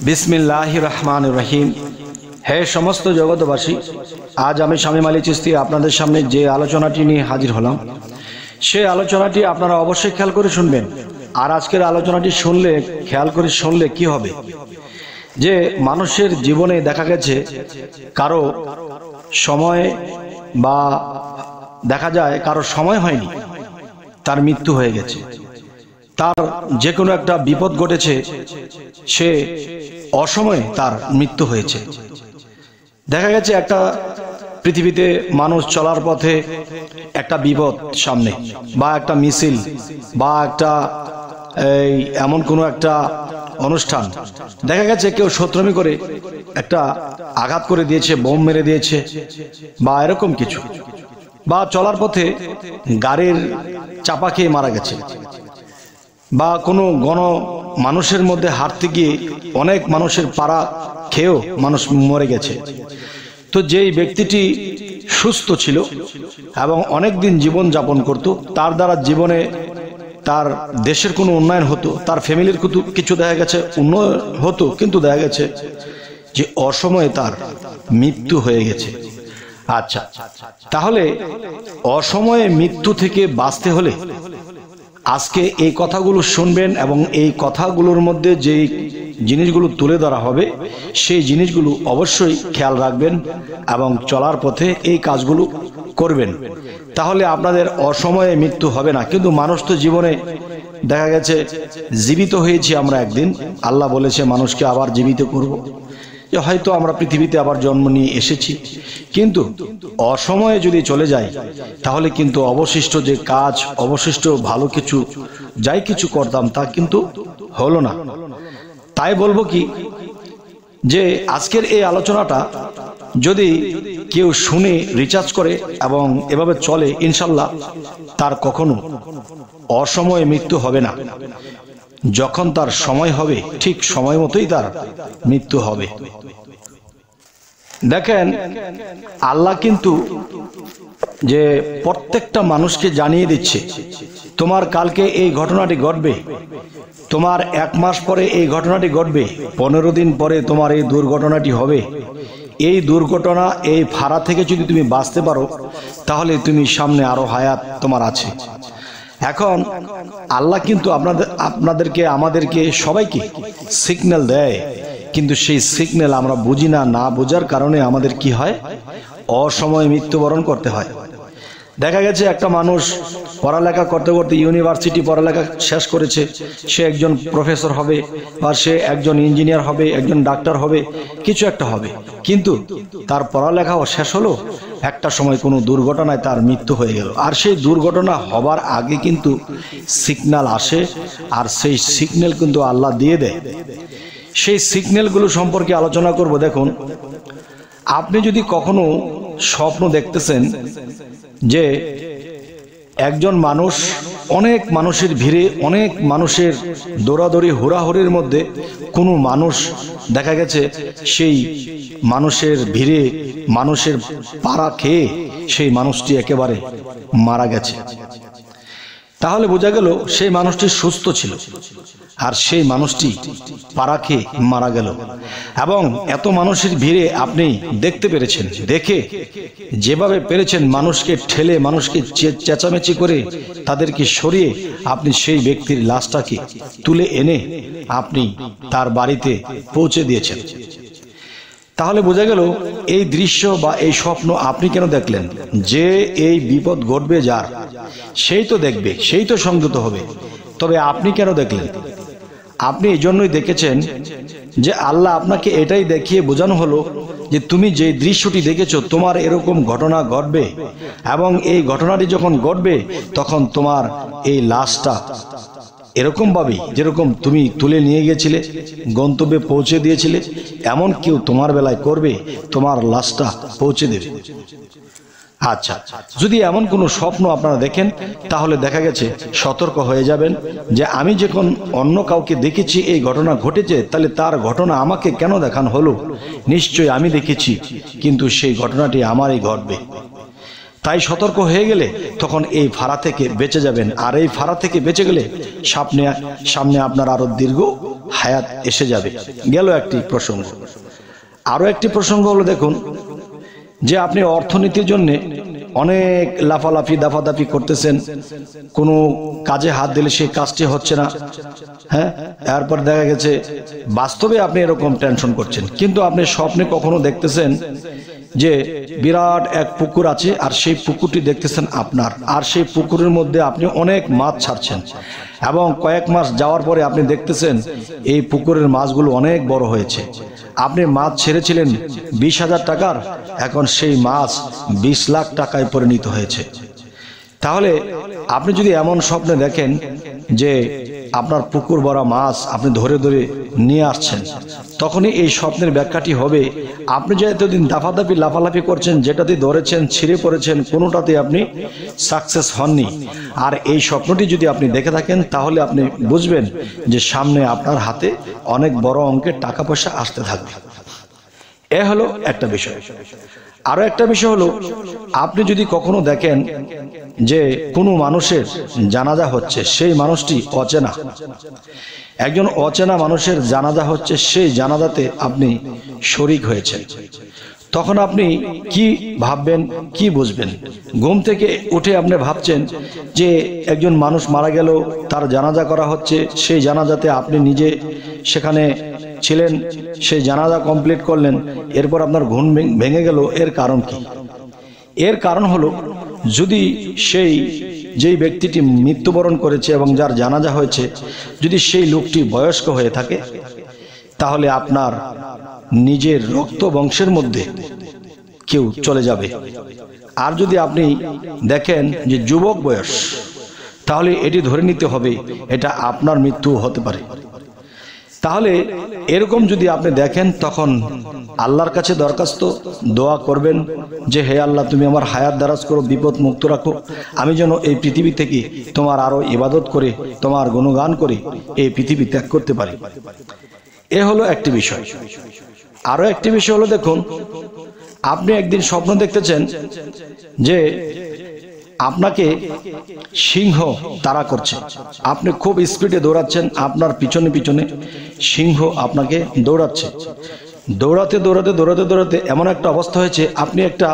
বিসমিল্লাহির রহমানির রহিম। হে সমস্ত জগৎবাসী, আজ আমি শামীম আলী চিশতি আপনাদের সামনে যে আলোচনাটি নিয়ে হাজির হলাম, সেই আলোচনাটি আপনারা অবশ্যই খেয়াল করে শুনবেন। আর আজকের আলোচনাটি খেয়াল করে শুনলে কি হবে, যে মানুষের জীবনে দেখা গেছে কারো সময় বা দেখা যায় কারো সময় হয়নি, তার মৃত্যু হয়ে গেছে, তার যে কোনো একটা বিপদ ঘটেছে, সে অসময়ে তার মৃত্যু হয়েছে। দেখা গেছে একটা পৃথিবীতে মানুষ চলার পথে একটা বিপদ সামনে, বা একটা মিছিল, বা একটা এমন কোনো একটা অনুষ্ঠান, দেখা গেছে কেউ শত্রুমি করে একটা আঘাত করে দিয়েছে, বোম মেরে দিয়েছে, বা এরকম কিছু, বা চলার পথে গাড়ির চাপা খেয়ে মারা গেছে, বা কোনো মানুষের মধ্যে হাঁটতে গিয়ে অনেক মানুষের পাড়া খেয়েও মানুষ মরে গেছে। তো যেই ব্যক্তিটি সুস্থ ছিল এবং অনেক দিন জীবন যাপন করত, তার দ্বারা জীবনে তার দেশের কোনো উন্নয়ন হতো, তার ফ্যামিলির কিছু দেখা গেছে উন্নয়ন হতো, কিন্তু দেখা গেছে যে অসময়ে তার মৃত্যু হয়ে গেছে। আচ্ছা, তাহলে অসময়ে মৃত্যু থেকে বাঁচতে হলে আজকে এই কথাগুলো শুনবেন, এবং এই কথাগুলোর মধ্যে যে জিনিসগুলো তুলে ধরা হবে সেই জিনিসগুলো অবশ্যই খেয়াল রাখবেন এবং চলার পথে এই কাজগুলো করবেন। তাহলে আপনাদের অসময়ে মৃত্যু হবে না। কিন্তু মানুষ তো জীবনে দেখা গেছে জীবিত হয়েছি আমরা একদিন, আল্লাহ বলেছে মানুষকে আবার জীবিত করব, যে হয়তো আমরা পৃথিবীতে আবার জন্ম নিয়ে এসেছি, কিন্তু অসময়ে যদি চলে যাই তাহলে কিন্তু অবশিষ্ট যে কাজ, অবশিষ্ট ভালো কিছু যাই কিছু করতাম তা কিন্তু হলো না। তাই বলবো কি, যে আজকের এই আলোচনাটা যদি কেউ শুনে রিচার্জ করে এবং এভাবে চলে, ইনশাল্লাহ তার কখনো অসময়ে মৃত্যু হবে না। যখন তার সময় হবে ঠিক সময় মতোই তার মৃত্যু হবে। দেখেন, আল্লাহ কিন্তু যে প্রত্যেকটা মানুষকে জানিয়ে দিচ্ছে তোমার কালকে এই ঘটনাটি ঘটবে, তোমার 1 মাস পরে এই ঘটনাটি ঘটবে, 15 দিন পরে তোমার এই দুর্ঘটনাটি হবে। এই দুর্ঘটনা, এই ফাড়া থেকে যদি তুমি বাঁচতে পারো তাহলে তুমি সামনে আরো হায়াত তোমার আছে। এখন আল্লাহ কিন্তু আপনাদেরকে, আমাদেরকে, সবাইকে সিগন্যাল দেয়, কিন্তু সেই সিগন্যাল আমরা বুঝি না। না বোঝার কারণে আমাদের কি হয়, অসময়ে মৃত্যুবরণ করতে হয়। দেখা গেছে একটা মানুষ পড়ালেখা করতে করতে ইউনিভার্সিটি পড়ালেখা শেষ করেছে, সে একজন প্রফেসর হবে, বা সে একজন ইঞ্জিনিয়ার হবে, একজন ডাক্তার হবে, কিছু একটা হবে, কিন্তু তার পড়ালেখাও শেষ হলো, একটা সময় কোনো দুর্ঘটনায় তার মৃত্যু হয়ে গেল। আর সেই দুর্ঘটনা হবার আগে কিন্তু সিগন্যাল আসে, আর সেই সিগন্যাল কিন্তু আল্লাহ দিয়ে দেয়। সেই সিগন্যালগুলো সম্পর্কে আলোচনা করব। দেখুন, আপনি যদি কখনো স্বপ্ন দেখতেছেন যে একজন মানুষ, অনেক মানুষের ভিড়ে, অনেক মানুষের দৌড়াদৌড়ি হুড়াহুড়ির মধ্যে কোনো মানুষ দেখা গেছে সেই মানুষের ভিড়ে, মানুষের পাড়া খেয়ে সেই মানুষটি একেবারে মারা গেছে, তাহলে বোঝা গেল সেই মানুষটি সুস্থ ছিল, আর সেই মানুষটি পাড়া খেয়ে মারা গেল। এবং এত মানুষের ভিড়ে আপনি দেখতে পেরেছেন, দেখে যেভাবে পেরেছেন মানুষকে ঠেলে, মানুষকে চেঁচামেচি করে তাদেরকে সরিয়ে আপনি সেই ব্যক্তির লাশটাকে তুলে এনে আপনি তার বাড়িতে পৌঁছে দিয়েছেন। তাহলে বোঝা গেল এই দৃশ্য বা এই স্বপ্ন আপনি কেন দেখলেন? যে এই বিপদ ঘটবে যার, সেই তো দেখবে, সেই তো সংযত হবে। তবে আপনি কেন দেখলেন? আপনি এই জন্যই দেখেছেন যে আল্লাহ আপনাকে এটাই দেখিয়ে বোঝানো হলো যে তুমি যে দৃশ্যটি দেখেছো, তোমার এরকম ঘটনা ঘটবে, এবং এই ঘটনাটি যখন ঘটবে তখন তোমার এই লাশটা এরকম ভাবে, যেরকম তুমি তুলে নিয়ে গেছিলে, গন্তব্যে পৌঁছে দিয়েছিলে, এমন কেউ তোমার বেলায় করবে, তোমার লাশটা পৌঁছে দেবে। আচ্ছা, যদি এমন কোনো স্বপ্ন আপনারা দেখেন তাহলে দেখা গেছে সতর্ক হয়ে যাবেন যে আমি যখন অন্য কাউকে দেখেছি এই ঘটনা ঘটেছে, তাহলে তার ঘটনা আমাকে কেন দেখানো হলো? নিশ্চয়ই আমি দেখেছি, কিন্তু সেই ঘটনাটি আমারই ঘটবে। তাই সতর্ক হয়ে গেলে তখন এই ফাড়া থেকে বেঁচে যাবেন। আর এই ফাড়া থেকে বেঁচে গেলে সামনে আপনার আরো দীর্ঘ হায়াত এসে যাবে। গেল একটি প্রসঙ্গ। আরো একটি প্রসঙ্গ হলো, দেখুন যে আপনি অর্থনীতির জন্য অনেক লাফালাফি দাফাদাফি করতেছেন, কোনো কাজে হাত দিলে সেই কাজটি হচ্ছে না, হ্যাঁ, এরপর দেখা গেছে বাস্তবে আপনি এরকম টেনশন করছেন, কিন্তু আপনি স্বপ্নে কখনো দেখতেছেন যে বিরাট এক পুকুর আছে, আর সেই পুকুরটি দেখতেছেন আপনার, আর সেই পুকুরের মধ্যে আপনি অনেক মাছ ছাড়ছেন, এবং কয়েক মাস যাওয়ার পরে আপনি দেখতেছেন এই পুকুরের মাছগুলো অনেক বড় হয়েছে। আপনি মাছ ছেড়েছিলেন 20,000 টাকার, এখন সেই মাছ 20 লাখ টাকায় পরিণত হয়েছে। তাহলে আপনি যদি এমন স্বপ্নে দেখেন যে আপনার পুকুর ভরা মাছ আপনি ধরে ধরে নিয়ে আসছেন, তখনই এই স্বপ্নের ব্যাখ্যাটি হবে আপনি যে এতদিন দাফাদাফি লাফালাফি করছেন, যেটাতে ধরেছেন ছিঁড়ে পড়েছেন, কোনোটাতে আপনি সাকসেস হননি। আর এই স্বপ্নটি যদি আপনি দেখে থাকেন, তাহলে আপনি বুঝবেন যে সামনে আপনার হাতে অনেক বড় অঙ্কের টাকা পয়সা আসতে থাকবে। এ হলো একটা বিষয়। আরো একটা বিষয় হলো, আপনি যদি কখনো দেখেন যে কোনো মানুষের জানাজা হচ্ছে, সেই মানুষটি অচেনা, একজন অচেনা মানুষের জানাজা হচ্ছে, সেই জানাজাতে আপনি শরীক হয়েছেন, তখন আপনি কি ভাববেন, কি বুঝবেন? ঘুম থেকে উঠে আপনি ভাবছেন যে একজন মানুষ মারা গেল, তার জানাজা করা হচ্ছে, সেই জানাজাতে আপনি নিজে সেখানে ছিলেন, সেই জানাজা কমপ্লিট করলেন, এরপর আপনার ঘুম ভেঙে গেল। এর কারণ কি? এর কারণ হলো, যদি সেই যেই ব্যক্তিটি মৃত্যুবরণ করেছে এবং যার জানাজা হয়েছে, যদি সেই লোকটি বয়স্ক হয়ে থাকে, তাহলে আপনার নিজের রক্ত বংশের মধ্যে কেউ চলে যাবে। আর যদি আপনি দেখেন যে যুবক বয়স, তাহলে এটি ধরে নিতে হবে এটা আপনার মৃত্যু হতে পারে। তাহলে এরকম যদি আপনি দেখেন, তখন আল্লাহর কাছে দরখাস্ত দোয়া করবেন যে হে আল্লাহ, তুমি আমার হায়াত দারাজ করো, বিপদ মুক্ত রাখো, আমি যেন এই পৃথিবী থেকে তোমার আরো ইবাদত করে, তোমার গুণগান করে এই পৃথিবী ত্যাগ করতে পারি। এ হলো একটি বিষয়। আরো একটি বিষয় হলো, দেখুন আপনি একদিন স্বপ্ন দেখতেছেন যে আপনাকে সিংহ তাড়া করছে, আপনি খুব স্পিডে দৌড়াচ্ছেন, আপনার পিছনে পিছনে সিংহ আপনাকে দৌড়াচ্ছে। দৌড়াতে দৌড়াতে দৌড়াতে দৌড়াতে এমন একটা অবস্থা হয়েছে, আপনি একটা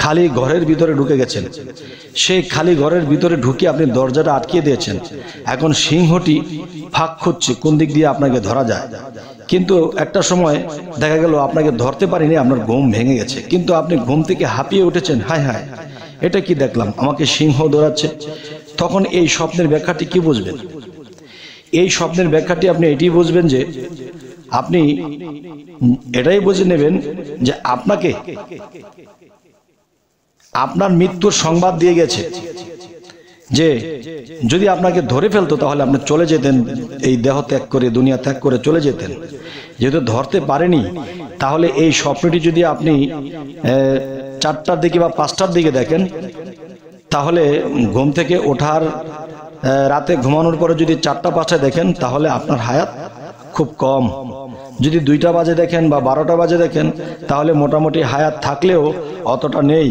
খালি ঘরের ভিতরে ঢুকে গেছেন। সেই খালি ঘরের ভিতরে ঢুকে আপনি দরজাটা আটকিয়ে দিয়েছেন। এখন সিংহটি ফাঁক খুঁজছে কোন দিক দিয়ে আপনাকে ধরা যায়, কিন্তু একটা সময় দেখা গেল আপনাকে ধরতে পারিনি, আপনার ঘুম ভেঙে গেছে, কিন্তু আপনি ঘুম থেকে হাঁপিয়ে উঠেছেন, হায় হায় এটা কি দেখলাম, আমাকে সিংহ দৌড়াচ্ছে। তখন এই স্বপ্নের ব্যাখ্যাটি কি বুঝবেন? এই স্বপ্নের ব্যাখ্যাটি আপনি এটি বুঝবেন যে আপনি এটাই বুঝে নেবেন যে আপনাকে আপনার মৃত্যুর সংবাদ দিয়ে গেছে, যে যদি আপনাকে ধরে ফেলতো তাহলে আপনি চলে যেতেন, এই দেহ ত্যাগ করে, দুনিয়া ত্যাগ করে চলে যেতেন। যেহেতু ধরতে পারেনি, তাহলে এই স্বপ্নটি যদি আপনি 4টার দিকে বা 5টার দিকে দেখেন, তাহলে ঘুম থেকে ওঠার রাতে ঘুমানোর পরে যদি 4টা 5টায় দেখেন, তাহলে আপনার হায়াত খুব কম। যদি 2টা বাজে দেখেন বা 12টা বাজে দেখেন, তাহলে মোটামুটি হায়াত থাকলেও অতটা নেই।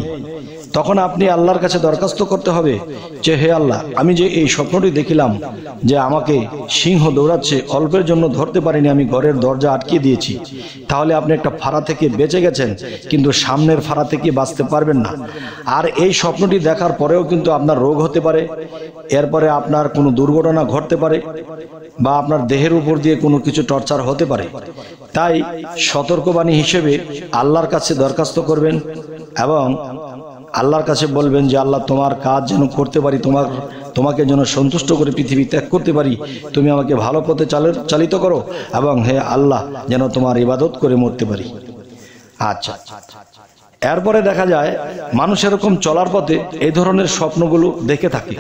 তখন আপনি আল্লাহর কাছে দরখাস্ত করতে হবে যে হে আল্লাহ, আমি যে এই স্বপ্নটি দেখিলাম যে আমাকে সিংহ দৌড়াচ্ছে, অল্পের জন্য ধরতে পারিনি, আমি ঘরের দরজা আটকিয়ে দিয়েছি। তাহলে আপনি একটা ফাঁড়া থেকে বেঁচে গেছেন, কিন্তু সামনের ফাঁড়া থেকে বাঁচতে পারবেন না। আর এই স্বপ্নটি দেখার পরেও কিন্তু আপনার রোগ হতে পারে, এরপরে আপনার কোনো দুর্ঘটনা ঘটতে পারে, বা আপনার দেহের উপর দিয়ে কোনো কিছু টর্চার হতে পারে। তাই সতর্কবাণী হিসেবে আল্লাহর কাছে দরখাস্ত করবেন এবং আল্লাহর কাছে বলবেন যে আল্লাহ, তোমার কাজ যেন করতে পারি, তোমাকে যেন সন্তুষ্ট করে পৃথিবী ত্যাগ করতে পারি, তুমি আমাকে ভালো পথে চালিত করো, এবং হে আল্লাহ যেন তোমার ইবাদত করে মরতে পারি। আচ্ছা, এরপরে দেখা যায় মানুষ এরকম চলার পথে এই ধরনের স্বপ্নগুলো দেখে থাকে।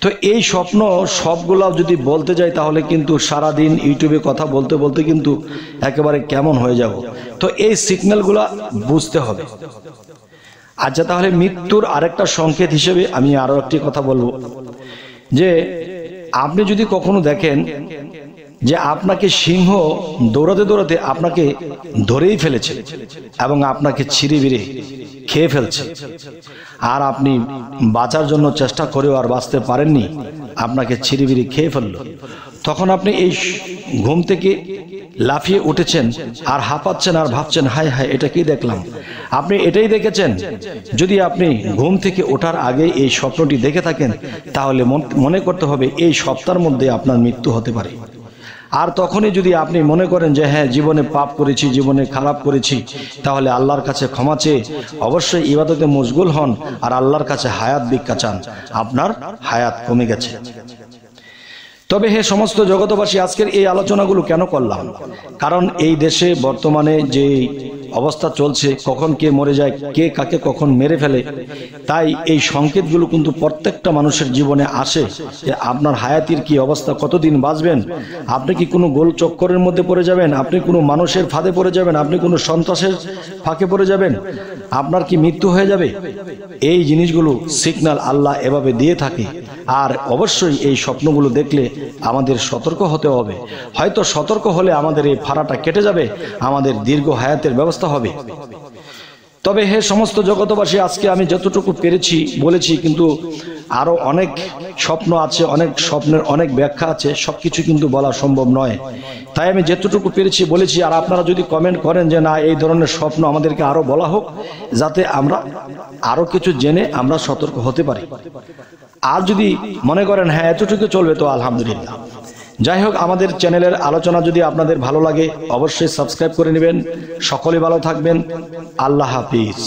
তো এই স্বপ্ন সবগুলো যদি বলতে যাই, তাহলে কিন্তু সারাদিন ইউটিউবে কথা বলতে বলতে কিন্তু একেবারে কেমন হয়ে যাব। তো এই সিগন্যালগুলো বুঝতে হবে। আচ্ছা, তাহলে মৃত্যুর আরেকটা সংকেত হিসেবে আমি আরো একটি কথা বলবো, যে আপনি যদি কখনো দেখেন যে আপনাকে সিংহ দৌড়াতে দৌড়াতে আপনাকে ধরেই ফেলেছে এবং আপনাকে ছিঁড়ে বিড়ে খেয়ে ফেলছে, আর আপনি বাঁচার জন্য চেষ্টা করেও আর বাঁচতে পারেননি, আপনাকে ছিঁড়ে বিড়ে খেয়ে ফেললো, তখন আপনি এই ঘুম থেকে লাফিয়ে উঠেছেন আর হাঁপাচ্ছেন আর ভাবছেন হায় হায় এটা কি দেখলাম। আপনি এটাই দেখেছেন। যদি আপনি ঘুম থেকে ওঠার আগে এই স্বপ্নটি দেখে থাকেন তাহলে মনে করতে হবে এই সপ্তাহের মধ্যে আপনার মৃত্যু হতে পারে। আর তখনই যদি আপনি মনে করেন যে হ্যাঁ জীবনে পাপ করেছি, জীবনে খারাপ করেছি, তাহলে আল্লাহর কাছে ক্ষমা চেয়ে অবশ্যই ইবাদতে মশগুল হন আর আল্লাহর কাছে হায়াত ভিক্ষা চান। আপনার হায়াত কমে গেছে। তবে হে সমস্ত জগতবাসী, আজকের এই আলোচনাগুলো কেন করলাম? কারণ এই দেশে বর্তমানে যে অবস্থা চলছে, কখন কে মরে যায়, কে কাকে কখন মেরে ফেলে, তাই এই সংকেতগুলো কিন্তু প্রত্যেকটা মানুষের জীবনে আসে যে আপনার হায়াতির কি অবস্থা, কতদিন বাঁচবেন, আপনি কি কোনো গোল চক্করের মধ্যে পড়ে যাবেন, আপনি কোনো মানুষের ফাঁদে পড়ে যাবেন, আপনি কোনো সন্ত্রাসের ফাঁকে পড়ে যাবেন, আপনার কি মৃত্যু হয়ে যাবে। এই জিনিসগুলো সিগন্যাল আল্লাহ এভাবে দিয়ে থাকে। আর অবশ্যই এই স্বপ্নগুলো দেখলে আমাদের সতর্ক হতে হবে। হয়তো সতর্ক হলে আমাদের এই ফাড়াটা কেটে যাবে, আমাদের দীর্ঘ হায়াতের ব্যবস্থা হবে। তবে হে সমস্ত জগতবাসী, আজকে আমি যতটুকু পেরেছি বলেছি, কিন্তু আরো অনেক স্বপ্ন আছে, অনেক স্বপ্নের অনেক ব্যাখ্যা আছে, সবকিছু কিন্তু বলা সম্ভব নয়। তাই আমি যতটুকু পেরেছি বলেছি। আর আপনারা যদি কমেন্ট করেন যে না এই ধরনের স্বপ্ন আমাদেরকে আরো বলা হোক, যাতে আমরা আরো কিছু জেনে আমরা সতর্ক হতে পারি। আর যদি মনে করেন হ্যাঁ এতটুকু চলবে, তো আলহামদুলিল্লাহ। যাই হোক, আমাদের চ্যানেলের আলোচনা যদি আপনাদের ভালো লাগে অবশ্যই সাবস্ক্রাইব করে নেবেন। সকলে ভালো থাকবেন। আল্লাহ হাফিজ।